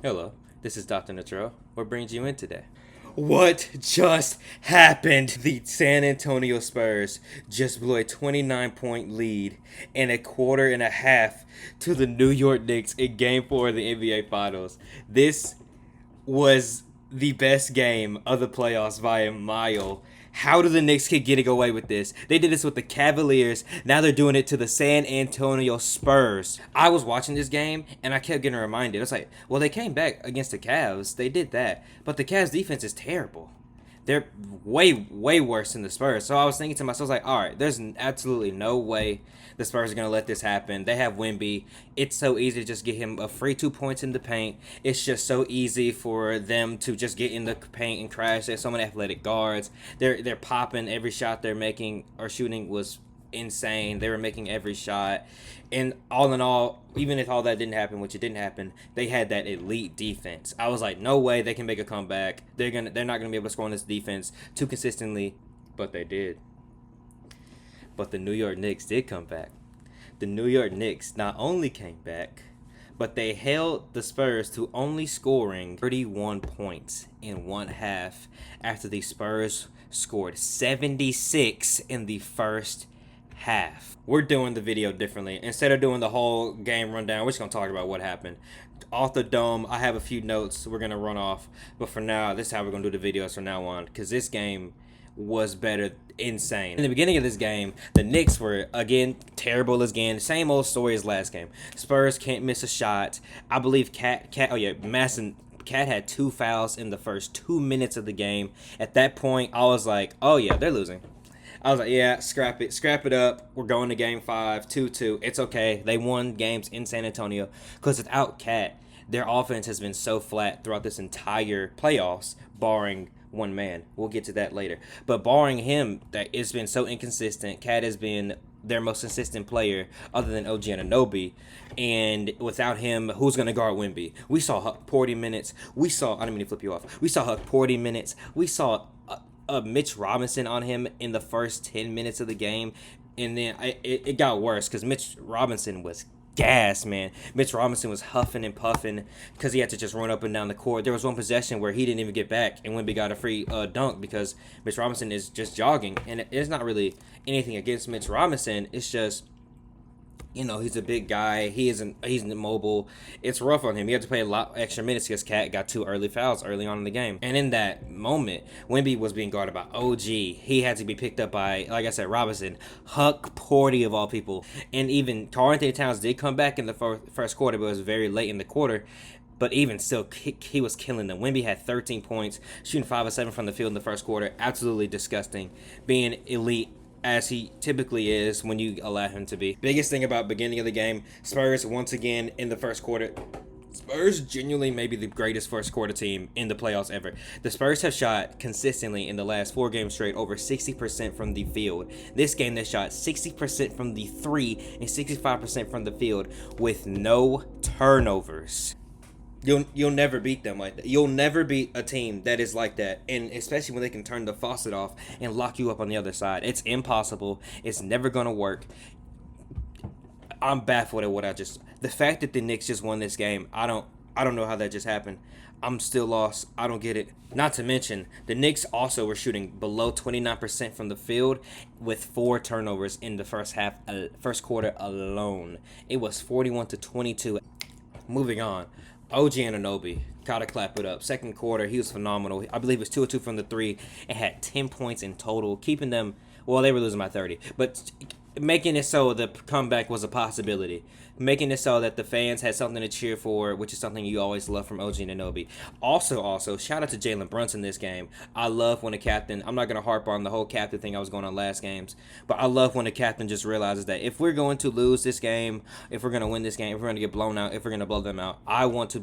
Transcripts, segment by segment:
Hello, this is Dr.Natrell. What brings you in today? What just happened? The San Antonio Spurs just blew a 29-point lead in a quarter and a half to the New York Knicks in Game 4 of the NBA Finals. This was the best game of the playoffs by a mile. How do the Knicks keep getting away with this? They did this with the Cavaliers. Now they're doing it to the San Antonio Spurs. I was watching this game and I kept getting reminded. It's like, well, they came back against the Cavs. They did that. But the Cavs defense is terrible. They're way worse than the Spurs. So I was thinking to myself, like, all right, there's absolutely no way the Spurs are going to let this happen. They have Wemby. It's so easy to just get him a free 2 points in the paint. It's just so easy for them to just get in the paint and crash. There's so many athletic guards. They're popping every shot they're making or shooting was insane. They were making every shot. And all in all, even if all that didn't happen, which it didn't happen, they had that elite defense. I was like, no way they can make a comeback. They're not gonna be able to score on this defense too consistently, but they did. But the New York Knicks did come back. The New York Knicks not only came back, but they held the Spurs to only scoring 31 points in one half after the Spurs scored 76 in the first half. We're doing the video differently. Instead of doing the whole game rundown, we're just going to talk about what happened. Off the dome, I have a few notes we're going to run off. But for now, this is how we're going to do the videos from now on. Because this game was better, insane. In the beginning of this game, the Knicks were, again, terrible again. Same old story as last game. Spurs can't miss a shot. I believe Cat had 2 fouls in the first 2 minutes of the game. At that point, I was like, oh yeah, they're losing. I was like, yeah, scrap it up. We're going to game 5, 2-2. It's okay. They won games in San Antonio because without Cat, their offense has been so flat throughout this entire playoffs, barring one man. We'll get to that later. But barring him, that it's been so inconsistent. Cat has been their most consistent player other than OG Anunoby. And without him, who's going to guard Wemby? We saw Huck 40 minutes. I didn't mean to flip you off. We saw Huck 40 minutes. We saw Mitch Robinson on him in the first 10 minutes of the game. And then it got worse because Mitch Robinson was gas, man. Mitch Robinson was huffing and puffing because he had to just run up and down the court. There was one possession where he didn't even get back and Wemby got a free dunk because Mitch Robinson is just jogging. And it's not really anything against Mitch Robinson. It's just, you know, he's a big guy. He's immobile. It's rough on him. He had to play a lot extra minutes because Cat got 2 early fouls early on in the game. And in that moment, Wemby was being guarded by OG. He had to be picked up by, like I said, Robinson, Huck Porty of all people. And even Karl-Anthony Towns did come back in the first quarter, but it was very late in the quarter. But even still, he was killing them. Wemby had 13 points, shooting 5 of 7 from the field in the first quarter. Absolutely disgusting. Being elite as he typically is when you allow him to be. Biggest thing about beginning of the game, Spurs once again in the first quarter. Spurs genuinely may be the greatest first quarter team in the playoffs ever. The Spurs have shot consistently in the last 4 games straight over 60% from the field. This game they shot 60% from the 3 and 65% from the field with no turnovers. You'll never beat them like that. You'll never beat a team that is like that, and especially when they can turn the faucet off and lock you up on the other side. It's impossible. It's never gonna work. I'm baffled at the fact that the Knicks just won this game. I don't know how that just happened. I'm still lost. I don't get it. Not to mention, the Knicks also were shooting below 29% from the field with 4 turnovers in the first quarter alone. It was 41-22. Moving on. OG Anunoby, gotta clap it up. Second quarter, he was phenomenal. I believe it was 2 of 2 from the 3 and had 10 points in total, keeping them, well, they were losing by 30, but making it so the comeback was a possibility. Making it so that the fans had something to cheer for, which is something you always love from OG Anunoby. Also, shout out to Jalen Brunson this game. I love when a captain, I'm not going to harp on the whole captain thing I was going on last games, but I love when a captain just realizes that if we're going to lose this game, if we're going to win this game, if we're going to get blown out, if we're going to blow them out, I want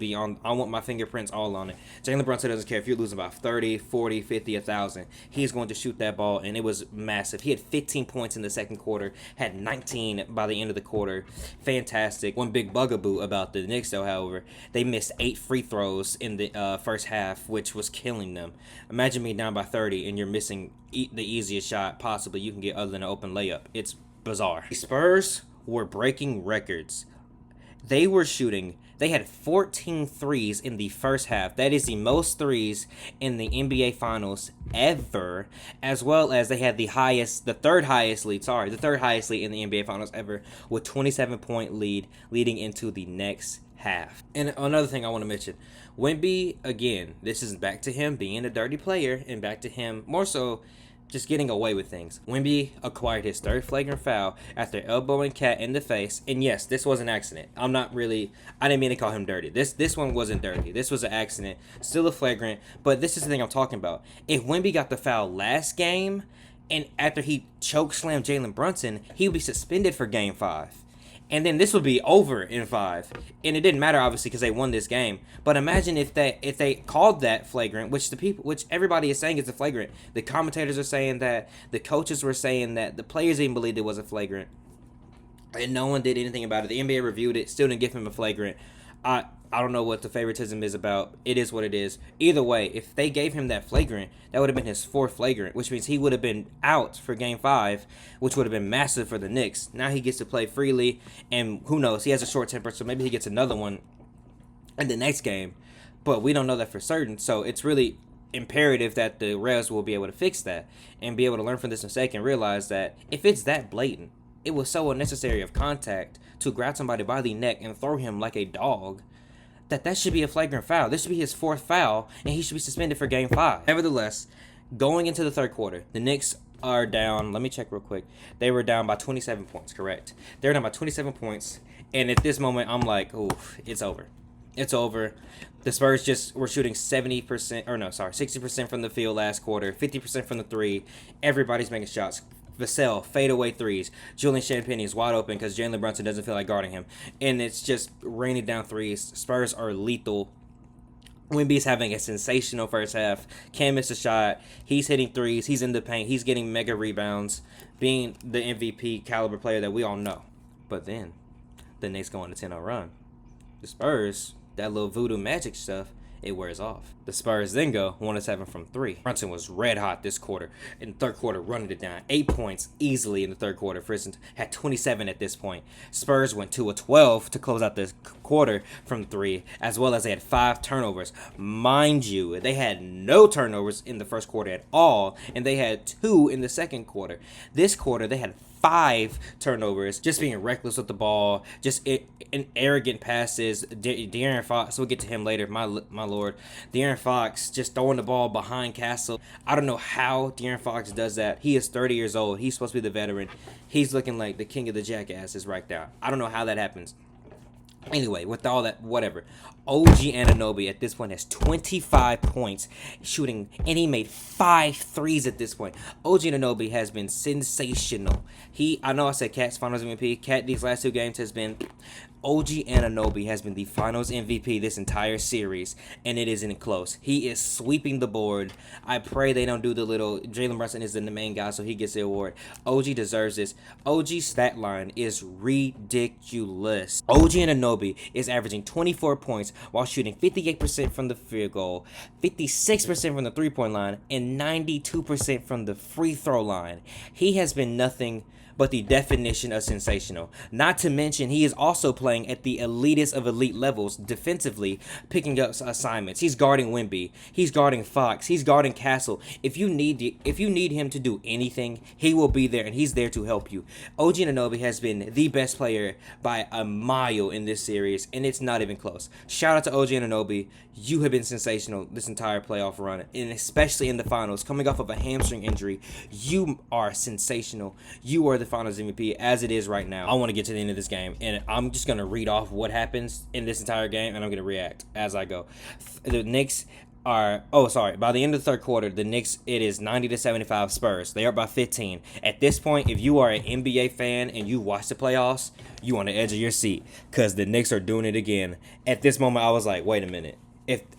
my fingerprints all on it. Jalen Brunson doesn't care if you're losing by 30, 40, 50, 1,000. He's going to shoot that ball, and it was massive. He had 15 points in the second quarter, had 19 by the end of the quarter. Fantastic. One big bugaboo about the Knicks, though, however, they missed 8 free throws in the first half, which was killing them. Imagine being down by 30 and you're missing the easiest shot possibly you can get other than an open layup. It's bizarre. The Spurs were breaking records. They were shooting They had 14 threes in the first half. That is the most threes in the NBA Finals ever, as well as they had the third highest lead in the NBA Finals ever, with 27-point lead leading into the next half. And another thing I want to mention, Wemby, again, this is back to him being a dirty player and back to him more so just getting away with things. Wemby acquired his third flagrant foul after elbowing Cat in the face. And yes, this was an accident. I didn't mean to call him dirty. This one wasn't dirty. This was an accident. Still a flagrant. But this is the thing I'm talking about. If Wemby got the foul last game, and after he choke slammed Jalen Brunson, he would be suspended for game 5. And then this would be over in 5. And it didn't matter, obviously, because they won this game. But imagine if they called that flagrant, which everybody is saying is a flagrant. The commentators are saying that. The coaches were saying that. The players even believed it was a flagrant. And no one did anything about it. The NBA reviewed it, still didn't give him a flagrant. I don't know what the favoritism is about. It is what it is. Either way, if they gave him that flagrant, that would have been his 4th flagrant, which means he would have been out for game 5, which would have been massive for the Knicks. Now he gets to play freely, and who knows? He has a short temper, so maybe he gets another one in the next game. But we don't know that for certain, so it's really imperative that the refs will be able to fix that and be able to learn from this mistake and realize that if it's that blatant, it was so unnecessary of contact to grab somebody by the neck and throw him like a dog, that should be a flagrant foul. This should be his 4th foul, and he should be suspended for game 5. Nevertheless, going into the third quarter, the Knicks are down. Let me check real quick. They were down by 27 points, correct? They were down by 27 points, and at this moment, I'm like, oof, it's over. It's over. The Spurs just were shooting 60% from the field last quarter, 50% from the 3. Everybody's making shots. Vassell, fadeaway threes. Julian Champagnie is wide open because Jalen Brunson doesn't feel like guarding him. And it's just raining down threes. Spurs are lethal. Wemby's having a sensational first half. Can't miss a shot. He's hitting threes. He's in the paint. He's getting mega rebounds. Being the MVP caliber player that we all know. But then, the Knicks go on a 10-0 run. The Spurs, that little voodoo magic stuff, it wears off. The Spurs then go 1-7 from 3. Brunson was red hot this quarter. In the third quarter, running it down. 8 points easily in the third quarter. Friston had 27 at this point. Spurs went 2-12 to close out this quarter from 3, as well as they had 5 turnovers. Mind you, they had no turnovers in the first quarter at all, and they had 2 in the second quarter. This quarter, they had 5 turnovers, just being reckless with the ball, just in arrogant passes. De'Aaron Fox, we'll get to him later, my lord. De'Aaron Fox just throwing the ball behind Castle. I don't know how De'Aaron Fox does that. He is 30 years old. He's supposed to be the veteran. He's looking like the king of the jackasses right now. I don't know how that happens. Anyway, with all that, whatever. OG Anunoby at this point has 25 points shooting, and he made 5 threes at this point. OG Anunoby has been sensational. I know I said Cat's Finals MVP. Cat these last 2 games has been. OG Anunoby has been the Finals MVP this entire series, and it isn't close. He is sweeping the board. I pray they don't do the little. Jalen Brunson is the main guy, so he gets the award. OG deserves this. OG's stat line is ridiculous. OG Anunoby is averaging 24 points while shooting 58% from the field goal, 56% from the three-point line, and 92% from the free throw line. He has been nothing but the definition of sensational. Not to mention, he is also playing at the elitist of elite levels defensively, picking up assignments. He's guarding Wemby. He's guarding Fox. He's guarding Castle. If you need him to do anything, he will be there, and he's there to help you. OG Anunoby has been the best player by a mile in this series, and it's not even close. Shout out to OG Anunoby. You have been sensational this entire playoff run, and especially in the finals. Coming off of a hamstring injury, you are sensational. You are the Finals MVP as it is right now. I want to get to the end of this game, and I'm just going to read off what happens in this entire game, and I'm going to react as I go. The Knicks are, by the end of the third quarter, the Knicks, it is 90-75 Spurs. They are by 15. At this point, if you are an NBA fan and you watch the playoffs, you on the edge of your seat because the Knicks are doing it again. At this moment, I was like, wait a minute.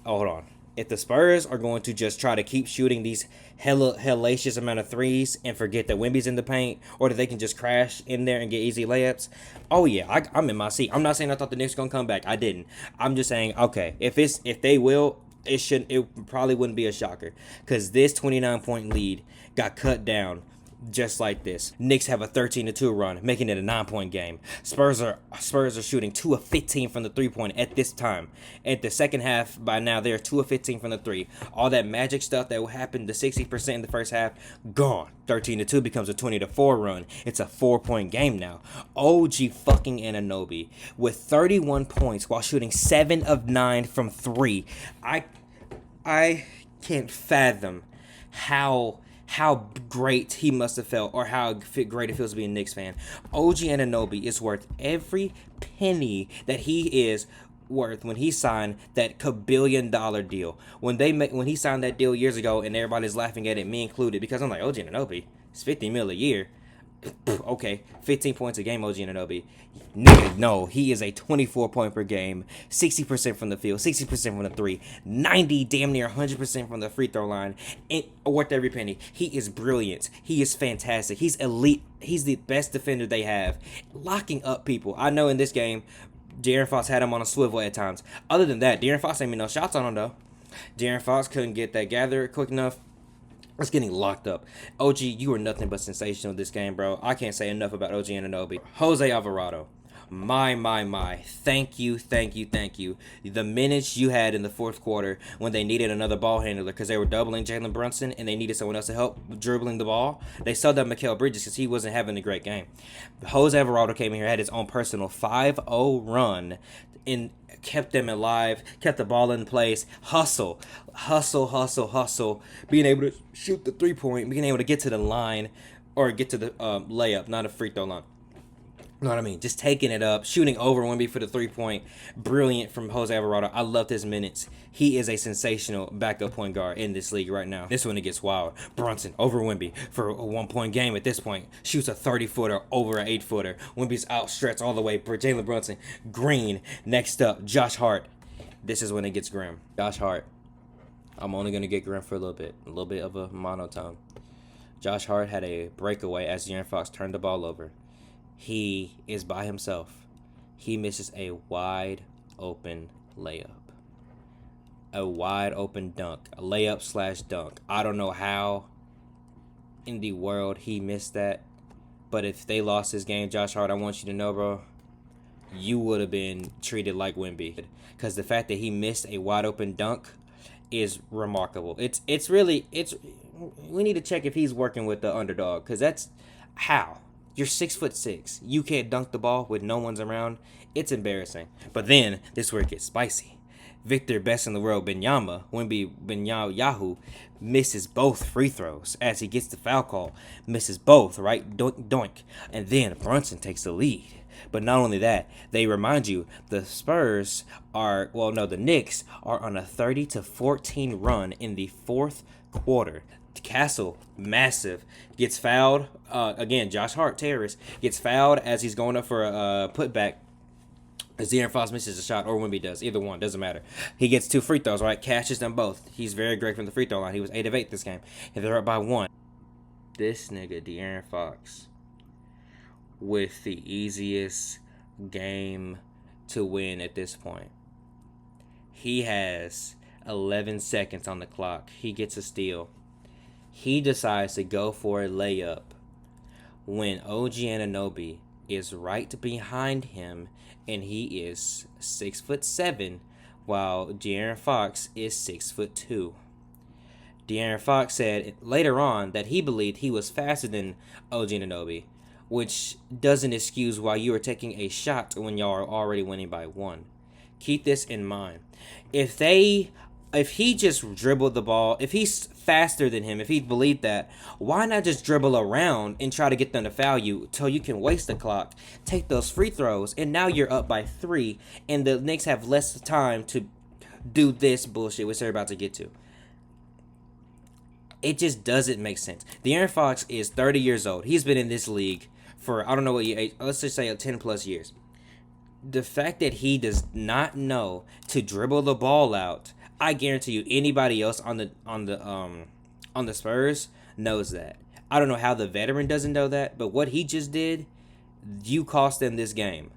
Hold on. If the Spurs are going to just try to keep shooting these hellacious amount of threes and forget that Wemby's in the paint, or that they can just crash in there and get easy layups, oh yeah, I'm in my seat. I'm not saying I thought the Knicks were gonna come back. I didn't. I'm just saying, okay, if they will, it probably wouldn't be a shocker, because this 29-point lead got cut down just like this. Knicks have a 13-2 run, making it a 9-point game. Spurs are shooting 2 of 15 from the 3-point at this time. At the second half, by now they're 2 of 15 from the 3. All that magic stuff that happened to 60% in the first half, gone. 13-2 becomes a 20-4 run. It's a 4-point game now. OG fucking Anunoby with 31 points while shooting 7 of 9 from 3. I can't fathom how great he must have felt, or how great it feels to be a Knicks fan. OG Anunoby is worth every penny that he is worth when he signed that $1 billion deal. When he signed that deal years ago, and everybody's laughing at it, me included, because I'm like, OG Anunoby, it's $50 million a year. Okay, 15 points a game, OG Anunoby. Nigga, no, he is a 24 point per game, 60% from the field, 60% from the 3, 90, damn near 100% from the free throw line, and worth every penny. He is brilliant. He is fantastic. He's elite. He's the best defender they have, locking up people. I know in this game, De'Aaron Fox had him on a swivel at times. Other than that, De'Aaron Fox ain't made no shots on him though. De'Aaron Fox couldn't get that gather quick enough. It's getting locked up. OG, you are nothing but sensational this game, bro. I can't say enough about OG Anunoby. Jose Alvarado. My. Thank you. The minutes you had in the fourth quarter when they needed another ball handler because they were doubling Jalen Brunson and they needed someone else to help dribbling the ball. They subbed out Mikal Bridges because he wasn't having a great game. Jose Alvarado came in here, had his own personal 5-0 run, and kept them alive, kept the ball in place, hustle, being able to shoot the 3-point, being able to get to the line, or get to the layup, not a free throw line. You know what I mean? Just taking it up, shooting over Wemby for the 3-point. Brilliant from Jose Alvarado. I loved his minutes. He is a sensational backup point guard in this league right now. This one it gets wild. Brunson over Wemby for a 1-point game at this point. Shoots a 30-footer over an 8-footer. Wemby's outstretched all the way for Jalen Brunson. Green. Next up, Josh Hart. This is when it gets grim. Josh Hart. I'm only going to get grim for a little bit of a monotone. Josh Hart had a breakaway as De'Aaron Fox turned the ball over. He is by himself. He misses a wide open layup. A wide open dunk. A layup / dunk. I don't know how in the world he missed that. But if they lost this game, Josh Hart, I want you to know, bro, you would have been treated like Wemby. Because the fact that he missed a wide open dunk is remarkable. It's we need to check if he's working with the underdog. Because that's how. You're 6'6". You can't dunk the ball with no one's around. It's embarrassing. But then, this is where it gets spicy. Victor Best in the World Wemby Benyama misses both free throws as he gets the foul call. Misses both, right? Doink, doink. And then Brunson takes the lead. But not only that, they remind you the Knicks are on a 30-14 run in the fourth quarter. Castle, massive, gets fouled. Again, Josh Hart, terrorist, gets fouled as he's going up for a putback. As De'Aaron Fox misses a shot, or Wemby does. Either one, doesn't matter. He gets 2 free throws, right? Cashes them both. He's very great from the free throw line. He was 8 of 8 this game. And they're up by 1. This nigga, De'Aaron Fox, with the easiest game to win at this point. He has 11 seconds on the clock. He gets a steal. He decides to go for a layup when OG Anunoby is right behind him, and he is 6'7", while De'Aaron Fox is 6'2". De'Aaron Fox said later on that he believed he was faster than OG Anunoby, which doesn't excuse why you are taking a shot when y'all are already winning by 1. Keep this in mind. If he just dribbled the ball, if he's faster than him, if he believed that, why not just dribble around and try to get them to foul you till you can waste the clock, take those free throws, and now you're up by 3, and the Knicks have less time to do this bullshit, which they're about to get to. It just doesn't make sense. De'Aaron Fox is 30 years old. He's been in this league for, I don't know what year, let's just say 10 plus years. The fact that he does not know to dribble the ball out, I guarantee you anybody else on the Spurs knows that. I don't know how the veteran doesn't know that, but what he just did, you cost them this game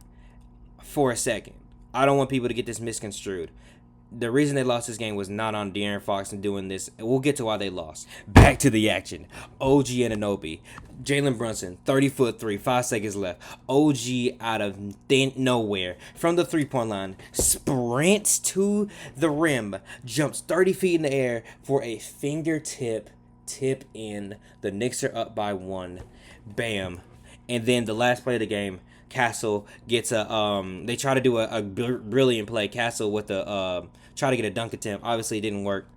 for a second. I don't want people to get this misconstrued. The reason they lost this game was not on De'Aaron Fox and doing this. We'll get to why they lost. Back to the action. OG Anunoby. Jalen Brunson, 30-foot three, 5 seconds left. OG out of nowhere from the three-point line, sprints to the rim, jumps 30 feet in the air for a fingertip tip in. The Knicks are up by 1. Bam. And then the last play of the game, Castle gets they try to do a brilliant play. Castle with the try to get a dunk attempt. Obviously it didn't work.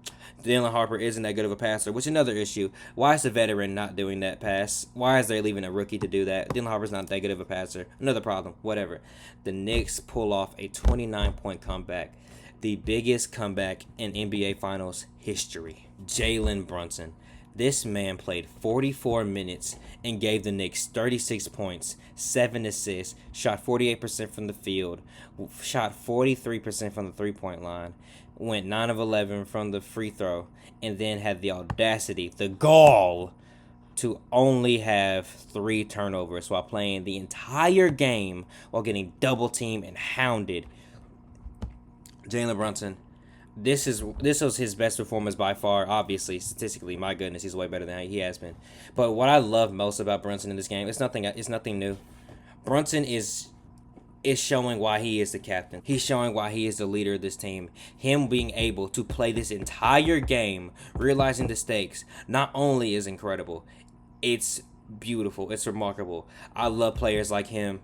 Dylan Harper isn't that good of a passer, which is another issue. Why is the veteran not doing that pass? Why is they leaving a rookie to do that? Dylan Harper's not that good of a passer. Another problem. Whatever. The Knicks pull off a 29-point comeback. The biggest comeback in NBA Finals history. Jalen Brunson. This man played 44 minutes and gave the Knicks 36 points, 7 assists, shot 48% from the field, shot 43% from the three-point line, went 9 of 11 from the free throw, and then had the audacity, the gall, to only have 3 turnovers while playing the entire game while getting double-teamed and hounded. Jalen Brunson. This was his best performance by far. Obviously, statistically, my goodness, he's way better than he has been. But what I love most about Brunson in this game, it's nothing new. Brunson is showing why he is the captain. He's showing why he is the leader of this team. Him being able to play this entire game, realizing the stakes, not only is incredible, it's beautiful. It's remarkable. I love players like him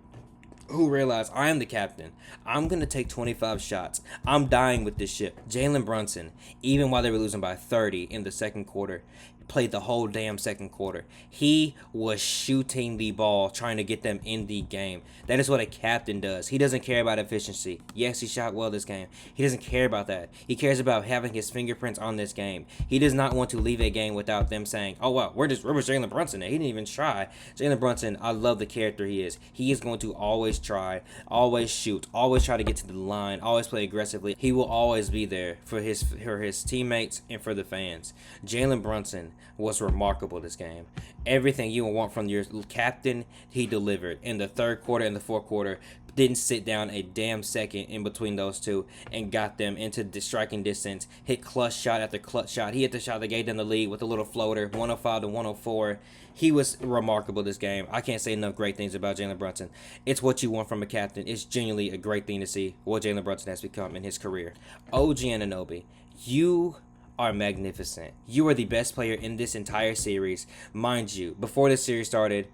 who realize I am the captain. I'm going to take 25 shots. I'm dying with this ship. Jalen Brunson, even while they were losing by 30 in the second quarter, played the whole damn second quarter. He was shooting the ball, trying to get them in the game. That is what a captain does. He doesn't care about efficiency. Yes, he shot well this game. He doesn't care about that. He cares about having his fingerprints on this game. He does not want to leave a game without them saying, oh, wow, where was Jalen Brunson at? He didn't even try. Jalen Brunson, I love the character he is. He is going to always try, always shoot, always try to get to the line, always play aggressively. He will always be there for his teammates and for the fans. Jalen Brunson was remarkable this game. Everything you would want from your captain, he delivered. In the third quarter and the fourth quarter, didn't sit down a damn second in between those two and got them into the striking distance. Hit clutch shot after clutch shot. He hit the shot that gave them the lead with a little floater, 105 to 104. He was remarkable this game. I can't say enough great things about Jalen Brunson. It's what you want from a captain. It's genuinely a great thing to see what Jalen Brunson has become in his career. OG Anunoby, you are magnificent. You are the best player in this entire series. Mind you, before this series started,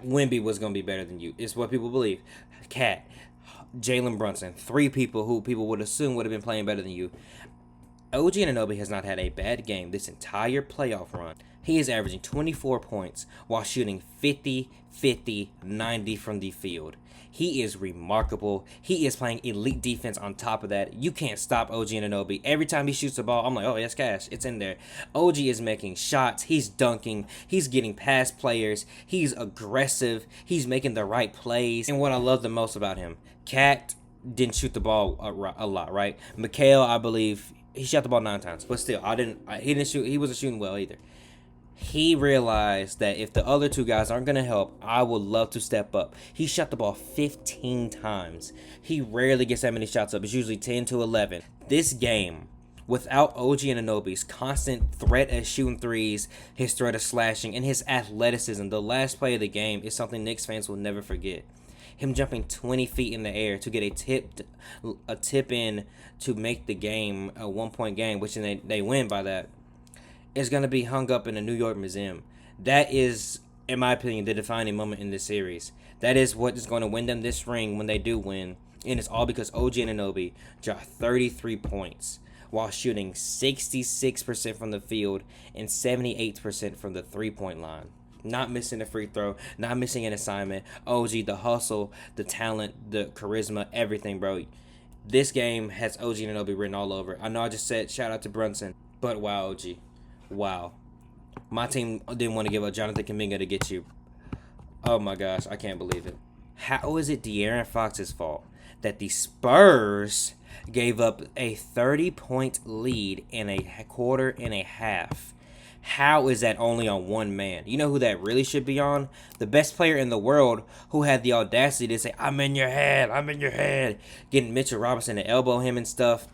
Wemby was going to be better than you. It's what people believe. Cat, Jalen Brunson, 3 people who people would assume would have been playing better than you. OG Anunoby has not had a bad game this entire playoff run. He is averaging 24 points while shooting 50, 50, 90 from the field. He is remarkable. He is playing elite defense on top of that. You can't stop OG Anunoby. Every time he shoots the ball, I'm like, oh, yes, cash. It's in there. OG is making shots. He's dunking. He's getting past players. He's aggressive. He's making the right plays. And what I love the most about him, Cat didn't shoot the ball a lot, right? Mikhail, I believe, he shot the ball 9 times. But still, he didn't shoot. He wasn't shooting well either. He realized that if the other 2 guys aren't going to help, I would love to step up. He shot the ball 15 times. He rarely gets that many shots up. It's usually 10 to 11. This game, without OG Anunoby's constant threat at shooting threes, his threat of slashing, and his athleticism, the last play of the game is something Knicks fans will never forget. Him jumping 20 feet in the air to get a tip in to make the game a 1-point game, which they win by that, is going to be hung up in a New York museum. That is, in my opinion, the defining moment in this series. That is what is going to win them this ring when they do win. And it's all because OG Anunoby dropped 33 points while shooting 66% from the field and 78% from the three-point line. Not missing a free throw, not missing an assignment. OG, the hustle, the talent, the charisma, everything, bro. This game has OG Anunoby written all over. I know I just said shout out to Brunson, but wow, OG. Wow. My team didn't want to give up Jonathan Kuminga to get you. Oh my gosh, I can't believe it. How is it De'Aaron Fox's fault that the Spurs gave up a 30-point lead in a quarter and a half? How is that only on one man? You know who that really should be on? The best player in the world who had the audacity to say, I'm in your head, getting Mitchell Robinson to elbow him and stuff.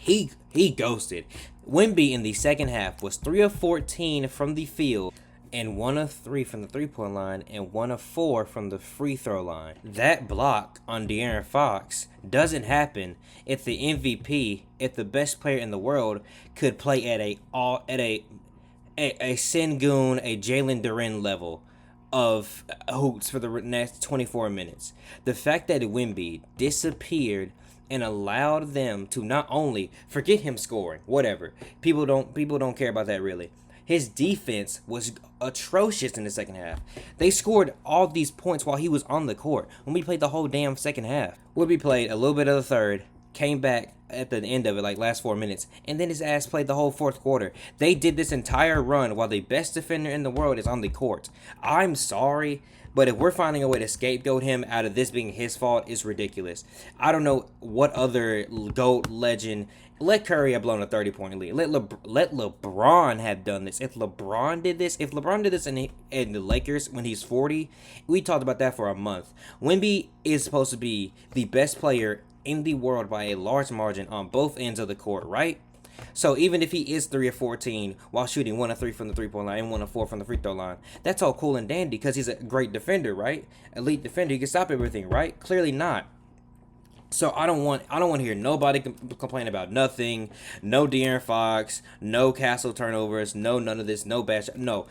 he ghosted. Wemby in the second half was 3 of 14 from the field and 1 of 3 from the 3-point line and 1 of 4 from the free throw line. That block on De'Aaron Fox doesn't happen if the MVP, if the best player in the world could play at a Sengun, a Jalen Duren level of hoops for the next 24 minutes. The fact that Wemby disappeared and allowed them to not only forget him scoring, whatever. People don't care about that really. His defense was atrocious in the second half. They scored all these points while he was on the court. When we played the whole damn second half. Wemby played a little bit of the third, came back at the end of it, like last 4 minutes, and then his ass played the whole fourth quarter. They did this entire run while the best defender in the world is on the court. I'm sorry, but if we're finding a way to scapegoat him out of this being his fault, it's ridiculous. I don't know what other GOAT legend. Let Curry have blown a 30-point lead. Let LeBron have done this. If LeBron did this in the Lakers when he's 40, we talked about that for a month. Wemby is supposed to be the best player in the world by a large margin on both ends of the court, right? So even if he is 3 of 14 while shooting 1 of 3 from the 3-point line and 1 of 4 from the free throw line, that's all cool and dandy because he's a great defender, right? Elite defender, he can stop everything, right? Clearly not. So I don't want to hear nobody complain about nothing. No De'Aaron Fox, no Castle turnovers, no none of this, no bad shot. No.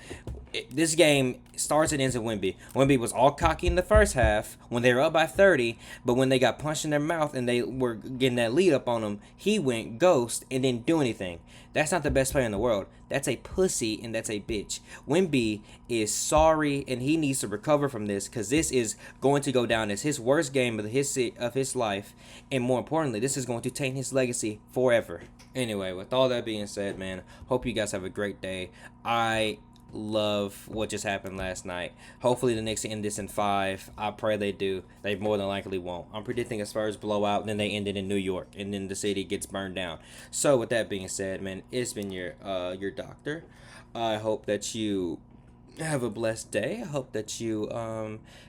This game starts and ends with Wemby. Wemby was all cocky in the first half when they were up by 30, but when they got punched in their mouth and they were getting that lead up on him, he went ghost and didn't do anything. That's not the best player in the world. That's a pussy and that's a bitch. Wemby is sorry and he needs to recover from this because this is going to go down as his worst game of his life, and more importantly, this is going to taint his legacy forever. Anyway, with all that being said, man, hope you guys have a great day. I love what just happened last night. Hopefully the Knicks end this in 5. I pray they do. They more than likely won't. I'm predicting a Spurs blowout, and then they end it in New York, and then the city gets burned down. So with that being said, man, it's been your doctor. I hope that you have a blessed day. I hope that you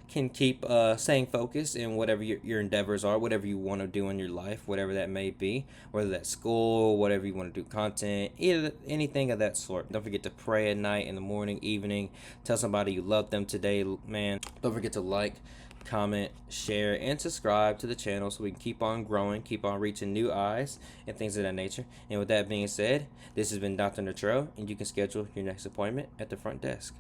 can keep staying focused in whatever your endeavors are, whatever you want to do in your life, whatever that may be, whether that's school, whatever you want to do, content, anything of that sort. Don't forget to pray at night, in the morning, evening. Tell somebody you love them today, man. Don't forget to like, comment, share, and subscribe to the channel so we can keep on growing, keep on reaching new eyes, and things of that nature. And with that being said, this has been Dr. Natrell, and you can schedule your next appointment at the front desk.